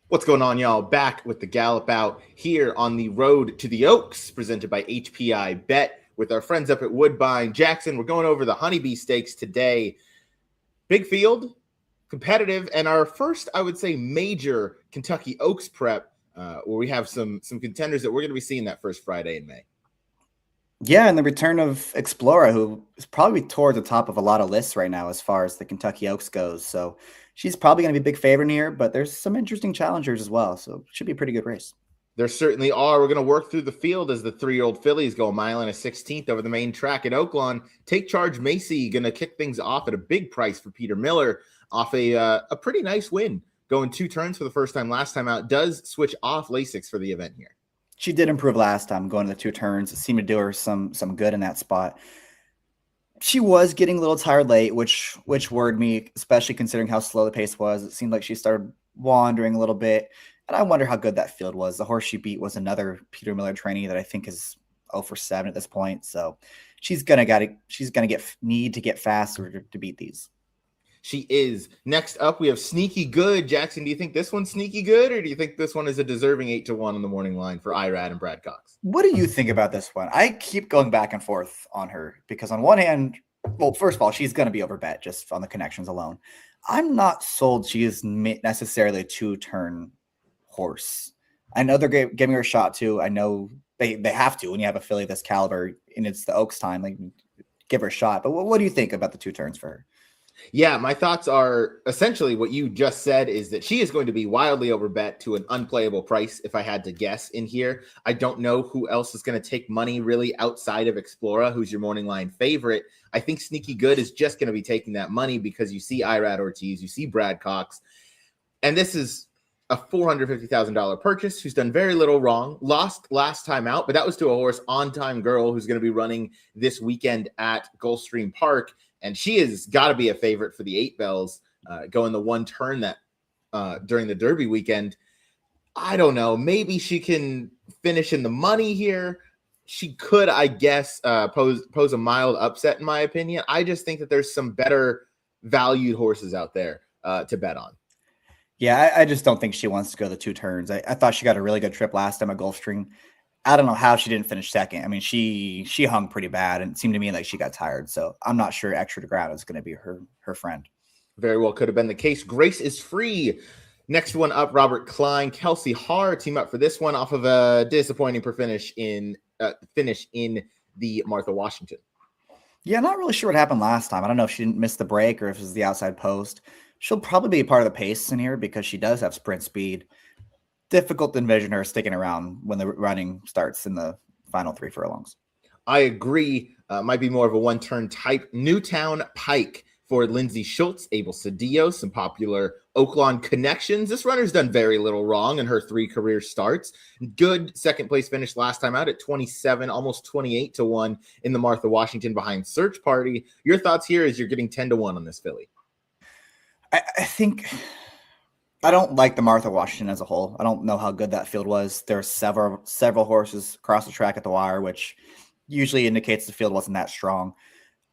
What's going on, y'all? Back with the Gallop Out here on the road to the Oaks, presented by HPI Bet with our friends up at Woodbine. Jackson, we're going over the Honeybee Stakes today. Big field, competitive, and our first, I would say, major Kentucky Oaks prep, where we have some contenders that we're going to be seeing that first Friday in May. Yeah, and the return of Explorer, who is probably toward the top of a lot of lists right now as far as the Kentucky Oaks goes. So she's probably going to be a big favorite here, but there's some interesting challengers as well. So it should be a pretty good race. There certainly are. We're going to work through the field as the 3-year-old fillies go a mile and a 16th over the main track at Oaklawn. Take Charge Macy going to kick things off at a big price for Peter Miller off a pretty nice win. Going 2 turns for the first time last time out. Does switch off Lasix for the event here. She did improve last time, going to the 2 turns. It seemed to do her some good in that spot. She was getting a little tired late, which worried me, especially considering how slow the pace was. It seemed like she started wandering a little bit, and I wonder how good that field was. The horse she beat was another Peter Miller trainee that I think is 0 for 7 at this point. So she's gonna need to get faster to beat these. She is. Next up, we have Sneaky Good. Jackson, do you think this one's sneaky good, or do you think this one is a deserving 8-1 on the morning line for Irad and Brad Cox? What do you think about this one? I keep going back and forth on her because on one hand, well, first of all, she's going to be overbet just on the connections alone. I'm not sold she is necessarily a 2-turn horse. I know they're giving her a shot too. I know they have to when you have a filly this caliber and it's the Oaks time. Like, give her a shot. But what do you think about the 2 turns for her? Yeah, my thoughts are essentially what you just said, is that she is going to be wildly overbet to an unplayable price if I had to guess in here. I don't know who else is going to take money really outside of Explora, who's your morning line favorite. I think Sneaky Good is just going to be taking that money because you see Irad Ortiz, you see Brad Cox, and this is a $450,000 purchase who's done very little wrong. Lost last time out, but that was to a horse, On Time Girl, who's going to be running this weekend at Gulfstream Park. And she has got to be a favorite for the 8 bells going the 1 turn that during the Derby weekend. I don't know. Maybe she can finish in the money here. She could, I guess, pose a mild upset, in my opinion. I just think that there's some better valued horses out there to bet on. Yeah, I just don't think she wants to go the 2 turns. I thought she got a really good trip last time at Gulfstream. I don't know how she didn't finish second. I mean, she hung pretty bad, and it seemed to me like she got tired. So I'm not sure extra to ground is going to be her friend. Very well could have been the case. Grace is Free. Next one up, Robert Klein, Kelsey Haar team up for this one off of a disappointing finish in the Martha Washington. Yeah, not really sure what happened last time. I don't know if she didn't miss the break or if it was the outside post. She'll probably be a part of the pace in here because she does have sprint speed. Difficult to envision her sticking around when the running starts in the final 3 furlongs. I agree. Might be more of a 1-turn type. Newtown Pike for Lindsay Schultz, Abel Cedillo, some popular Oaklawn connections. This runner's done very little wrong in her 3 career starts. Good second place finish last time out at 27, almost 28-1 in the Martha Washington behind Search Party. Your thoughts here as you're getting 10-1 on this filly? I think I don't like the Martha Washington as a whole. I don't know how good that field was. There are several horses across the track at the wire, which usually indicates the field wasn't that strong.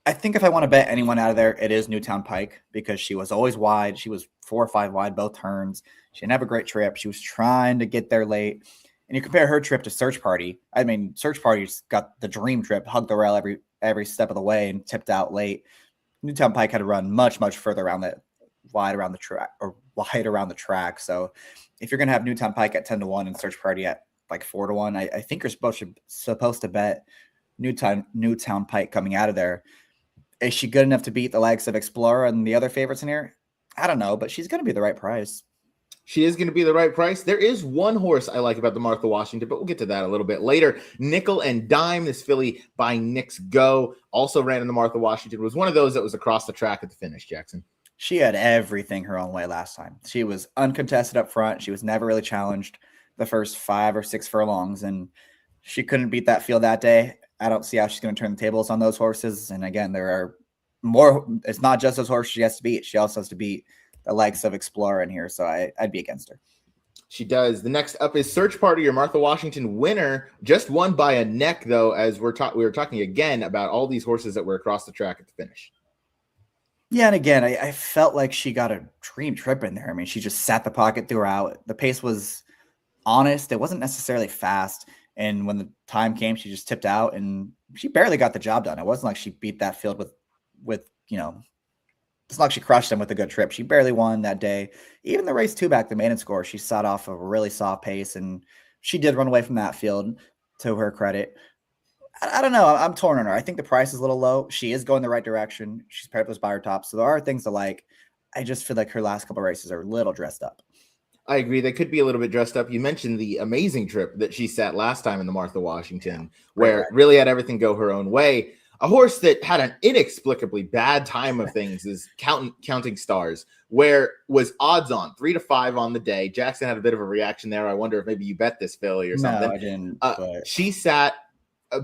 I think if I want to bet anyone out of there, it is Newtown Pike because she was always wide. She was 4 or 5 wide both turns. She didn't have a great trip. She was trying to get there late. And you compare her trip to Search Party. I mean, Search Party's got the dream trip, hugged the rail every step of the way and tipped out late. Newtown Pike had to run much further around that, wide around the track. So if you're going to have Newtown Pike at 10-1 and Search Party at like 4-1, I think you're supposed to bet Newtown Pike coming out of there. Is she good enough to beat the likes of Explorer and the other favorites in here? I don't know, but she's going to be the right price. She is going to be the right price. There is one horse I like about the Martha Washington, but we'll get to that a little bit later. Nickel and Dime, this filly by Knicks Go, also ran in the Martha Washington, was one of those that was across the track at the finish, Jackson. She had everything her own way last time. She was uncontested up front. She was never really challenged the first 5 or 6 furlongs, and she couldn't beat that field that day. I don't see how she's going to turn the tables on those horses. And again, there are more. It's not just those horses she has to beat. She also has to beat the likes of Explorer in here. So I'd be against her. She does. The next up is Search Party, your Martha Washington winner. Just won by a neck, though, as we were talking again about all these horses that were across the track at the finish. Yeah, and again, I felt like she got a dream trip in there. I mean, she just sat the pocket throughout. The pace was honest. It wasn't necessarily fast. And when the time came, she just tipped out and she barely got the job done. It wasn't like she beat that field with, it's not like she crushed them with a good trip. She barely won that day. Even the race two back, the maiden score, she sat off a really soft pace and she did run away from that field to her credit. I don't know. I'm torn on her. I think the price is a little low. She is going the right direction. She's paired with buyer top. So there are things to like. I just feel like her last couple of races are a little dressed up. I agree. They could be a little bit dressed up. You mentioned the amazing trip that she sat last time in the Martha Washington, where Right. really had everything go her own way. A horse that had an inexplicably bad time of things is Counting Stars, where was odds on 3-5 on the day. Jackson had a bit of a reaction there. I wonder if maybe you bet this filly or something. No, I didn't. But She sat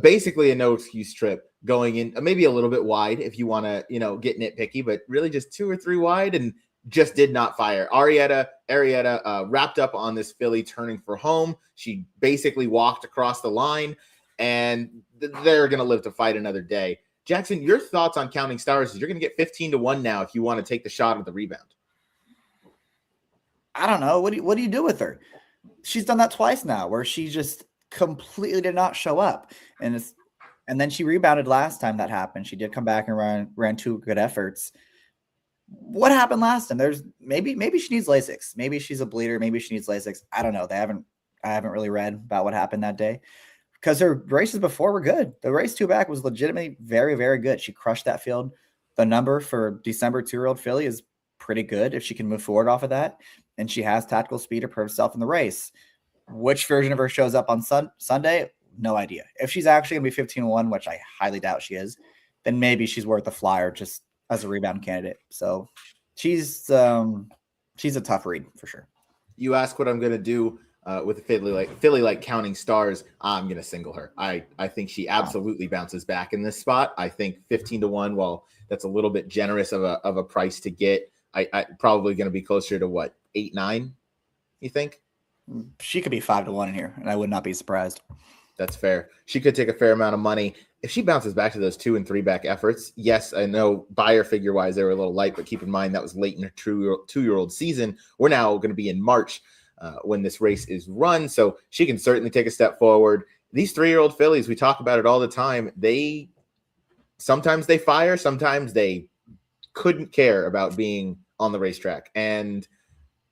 basically a no excuse trip, going in maybe a little bit wide if you want to, get nitpicky, but really just 2 or 3 wide and just did not fire. Arietta wrapped up on this filly turning for home. She basically walked across the line, and they're going to live to fight another day. Jackson, your thoughts on Counting Stars is you're going to get 15-1 now if you want to take the shot at the rebound. I don't know. What do you do with her? She's done that twice now where she just completely did not show up. And then she rebounded last time that happened. She did come back and ran 2 good efforts. What happened last time? There's maybe she needs Lasix. Maybe she's a bleeder. Maybe she needs Lasix. I don't know. I haven't really read about what happened that day because her races before were good. The race 2 back was legitimately very, very good. She crushed that field. The number for December 2-year-old filly is pretty good if she can move forward off of that. And she has tactical speed to prove herself in the race. Which version of her shows up on Sunday? No idea. If she's actually going to be 15-1, which I highly doubt she is, then maybe she's worth a flyer just as a rebound candidate. So she's a tough read for sure. You ask what I'm going to do with a filly like Counting Stars. I'm going to single her. I think she absolutely bounces back in this spot. I think 15-1, while that's a little bit generous of a price to get, I probably going to be closer to what, 8-9, you think? She could be 5-1 in here, and I would not be surprised. That's fair. She could take a fair amount of money. If she bounces back to those 2 and 3 back efforts, yes, I know buyer figure wise they were a little light, but keep in mind that was late in her 2-year-old season. We're now going to be in March when this race is run, so she can certainly take a step forward. These 3-year-old fillies, we talk about it all the time. Sometimes they fire, sometimes they couldn't care about being on the racetrack, and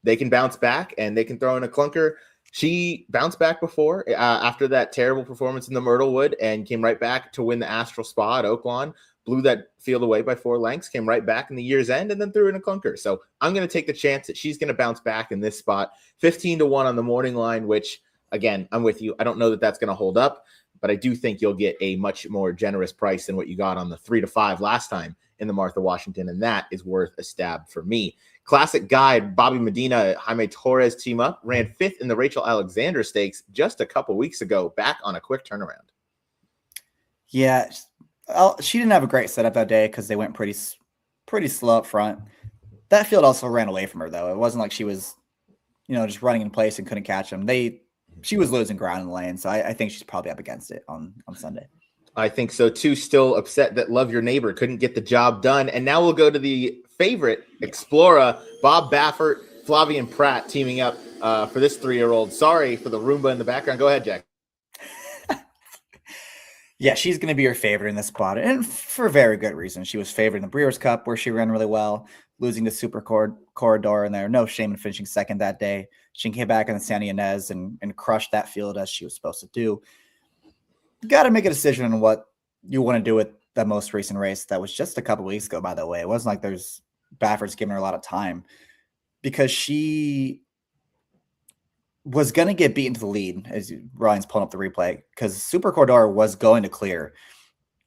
they can bounce back and they can throw in a clunker. She bounced back before after that terrible performance in the Myrtlewood and came right back to win the Astral Spa at Oaklawn, blew that field away by 4 lengths, came right back in the year's end and then threw in a clunker. So I'm going to take the chance that she's going to bounce back in this spot. 15-1 on the morning line, which again, I'm with you. I don't know that that's going to hold up, but I do think you'll get a much more generous price than what you got on the 3-5 last time in the Martha Washington. And that is worth a stab for me. Classic Guide, Bobby Medina, Jaime Torres team up, ran 5th in the Rachel Alexander Stakes just a couple weeks ago, back on a quick turnaround. Yeah, she didn't have a great setup that day because they went pretty slow up front. That field also ran away from her, though. It wasn't like she was, just running in place and couldn't catch them. She was losing ground in the lane, so I think she's probably up against it on Sunday. I think so, too. Still upset that Love Your Neighbor couldn't get the job done. And now we'll go to the favorite, Explora, Bob Baffert, Flavian Pratt teaming up for this 3-year-old. Sorry for the Roomba in the background. Go ahead, Jack. Yeah, she's going to be your favorite in this spot, and for very good reason. She was favored in the Breeders' Cup, where she ran really well, losing to Super Corridor in there. No shame in finishing second that day. She came back in the Santa Ynez and crushed that field as she was supposed to do. You got to make a decision on what you want to do with the most recent race. That was just a couple weeks ago, by the way. It wasn't like Baffert's giving her a lot of time, because she was going to get beaten to the lead as Ryan's pulling up the replay, because Super Corridor was going to clear.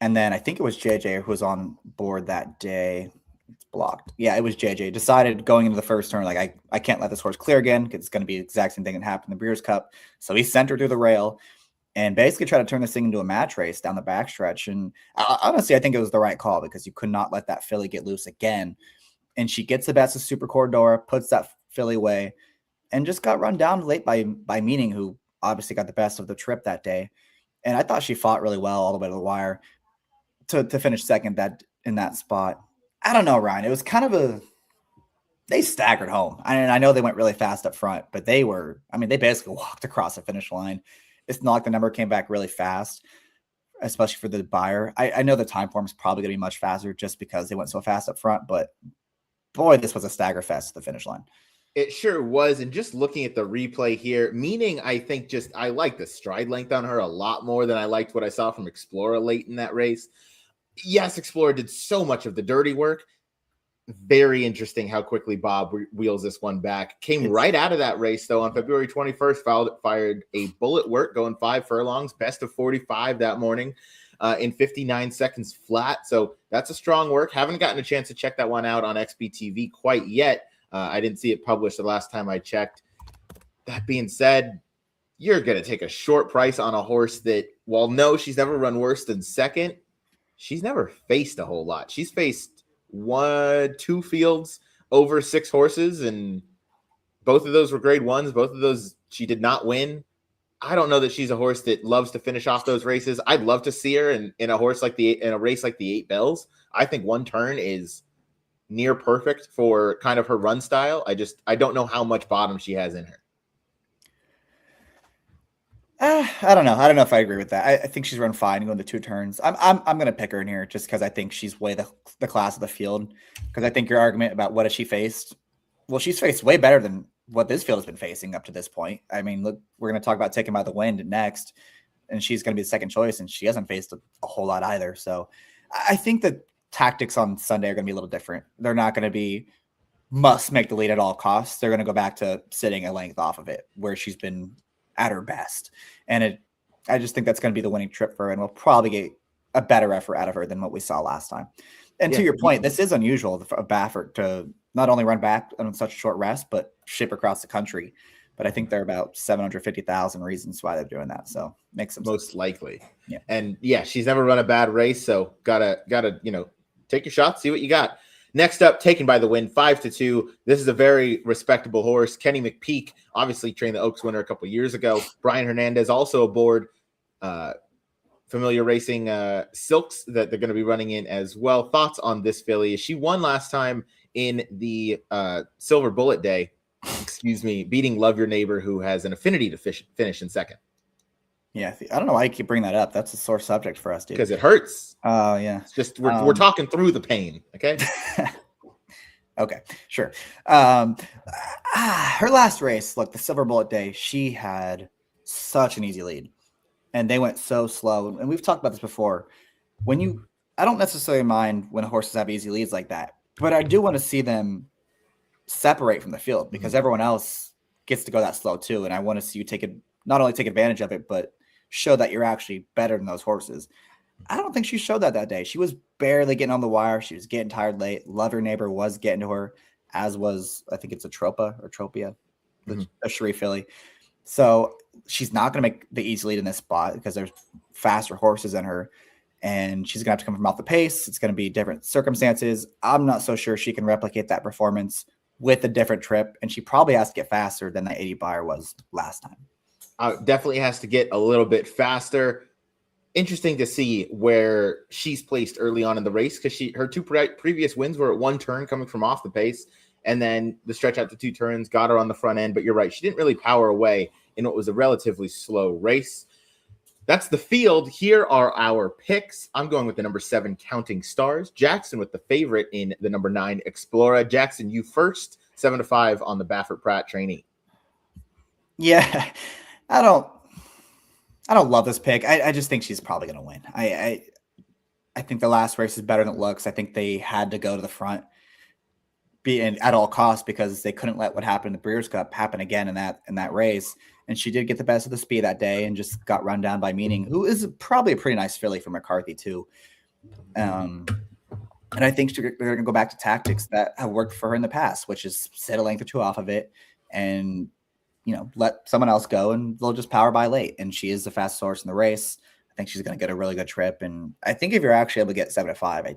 And then I think it was JJ who was on board that day. It's blocked. Yeah, it was JJ. Decided going into the first turn, like, I can't let this horse clear again, because it's going to be the exact same thing that happened in the Breeders' Cup. So he sent her through the rail and basically tried to turn this thing into a match race down the backstretch. And honestly, I think it was the right call, because you could not let that filly get loose again. And she gets the best of Super Corridor, puts that filly away, and just got run down late by Meaning, who obviously got the best of the trip that day. And I thought she fought really well all the way to the wire to finish second in that spot. I don't know, Ryan. It was kind of they staggered home. I know they went really fast up front, but they basically walked across the finish line. It's not like the number came back really fast, especially for the buyer. I know the time form is probably going to be much faster just because they went so fast up front, but boy, this was a stagger fest at the finish line. It sure was. And just looking at the replay here, meaning I think I like the stride length on her a lot more than I liked what I saw from Explorer late in that race. Yes, Explorer did so much of the dirty work. Very interesting how quickly Bob wheels this one back. Right out of that race, though, on February 21st, fired a bullet work going 5 furlongs, best of 45 that morning in 59 seconds flat. So that's a strong work. Haven't gotten a chance to check that one out on XBTV quite yet. I didn't see it published the last time I checked. That being said, you're going to take a short price on a horse that, while no, she's never run worse than second, she's never faced a whole lot. She's faced 2 fields over 6 horses, and both of those were grade 1s. Both of those she did not win. I don't know that she's a horse that loves to finish off those races. I'd love to see her in a race like the 8 Bells. I think 1 turn is near perfect for kind of her run style. I don't know how much bottom she has in her. I don't know. I don't know if I agree with that. I think she's run fine going to 2 turns. I'm going to pick her in here just because I think she's way the class of the field. Because I think your argument about what has she faced, well, she's faced way better than what this field has been facing up to this point. I mean, look, we're going to talk about Taken by the Wind next, and she's going to be the second choice, and she hasn't faced a whole lot either. So I think the tactics on Sunday are going to be a little different. They're not going to be must make the lead at all costs. They're going to go back to sitting a length off of it where she's been at her best. And I just think that's going to be the winning trip for her, and we'll probably get a better effort out of her than what we saw last time. And to your point, this is unusual for a Baffert to not only run back on such a short rest, but ship across the country. But I think there are about 750,000 reasons why they're doing that. So makes them most likely. Yeah. And yeah, she's never run a bad race. So gotta, take your shot, see what you got. Next up, Taken by the Wind, 5-2. This is a very respectable horse. Kenny McPeak obviously trained the Oaks winner a couple years ago. Brian Hernandez also aboard. Familiar Racing Silks that they're going to be running in as well. Thoughts on this filly? She won last time in the Silver Bullet Day, beating Love Your Neighbor, who has an affinity to finish in second. Yeah, I don't know why you keep bringing that up. That's a sore subject for us, dude. Because it hurts. Oh, yeah. It's just we're talking through the pain, okay? Okay, sure. Her last race, look, the Silver Bullet Day, she had such an easy lead. And they went so slow. And we've talked about this before. I don't necessarily mind when horses have easy leads like that, but I do want to see them separate from the field because everyone else gets to go that slow too. And I want to see you not only take advantage of it, but show that you're actually better than those horses. I don't think she showed that day. She was barely getting on the wire. She was getting tired late. Love Your Neighbor was getting to her, as was, I think it's a Tropia, the Cherie filly. So she's not going to make the easy lead in this spot because there's faster horses in her, and she's going to have to come from off the pace. It's going to be different circumstances. I'm not so sure she can replicate that performance with a different trip, and she probably has to get faster than that 80 buyer was last time. Definitely has to get a little bit faster. Interesting to see where she's placed early on in the race because her 2 previous wins were at 1 turn coming from off the pace, and then the stretch out to 2 turns got her on the front end. But you're right, she didn't really power away in what was a relatively slow race. That's the field. Here are our picks. I'm going with the number 7 Counting Stars. Jackson with the favorite in the number 9 Explora. Jackson, you first. 7-5 on the Baffert Pratt trainee. Yeah, I don't love this pick. I just think she's probably going to win. I think the last race is better than it looks. I think they had to go to the front at all costs because they couldn't let what happened in the Breeders' Cup happen again in that race. And she did get the best of the speed that day and just got run down by Meaning, who is probably a pretty nice filly for McCarthy too. And I think they're going to go back to tactics that have worked for her in the past, which is sit a length or 2 off of it and let someone else go and they'll just power by late. And she is the fastest horse in the race. I think she's going to get a really good trip. And I think if you're actually able to get 7-5,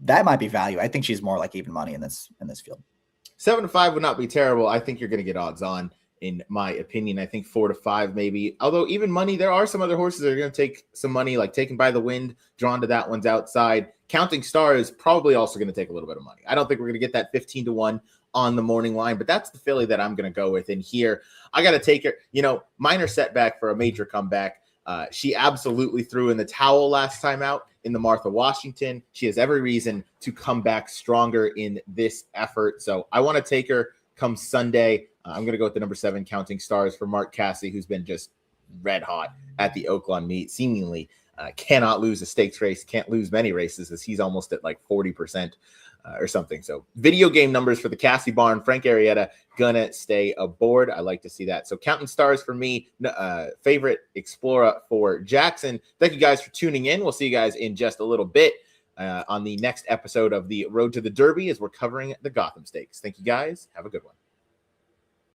that might be value. I think she's more like even money in this field. 7-5 would not be terrible. I think you're going to get odds on. in my opinion. I think 4 to 5 maybe. Although even money, there are some other horses that are going to take some money, like Taken by the Wind, drawn to that one's outside. Counting Star is probably also going to take a little bit of money. I don't think we're going to get that 15 to 1 on the morning line, but that's the filly that I'm going to go with in here. I got to take her, minor setback for a major comeback. She absolutely threw in the towel last time out in the Martha Washington. She has every reason to come back stronger in this effort. So I want to take her come Sunday. I'm going to go with the number 7 Counting Stars for Mark Cassidy, who's been just red hot at the Oaklawn meet, seemingly cannot lose a stakes race, can't lose many races, as he's almost at like 40% or something. So video game numbers for the Cassie Barn, Frank Arrieta gonna stay aboard. I like to see that. So Counting Stars for me, favorite Explorer for Jackson. Thank you guys for tuning in. We'll see you guys in just a little bit on the next episode of the Road to the Derby as we're covering the Gotham Stakes. Thank you guys. Have a good one.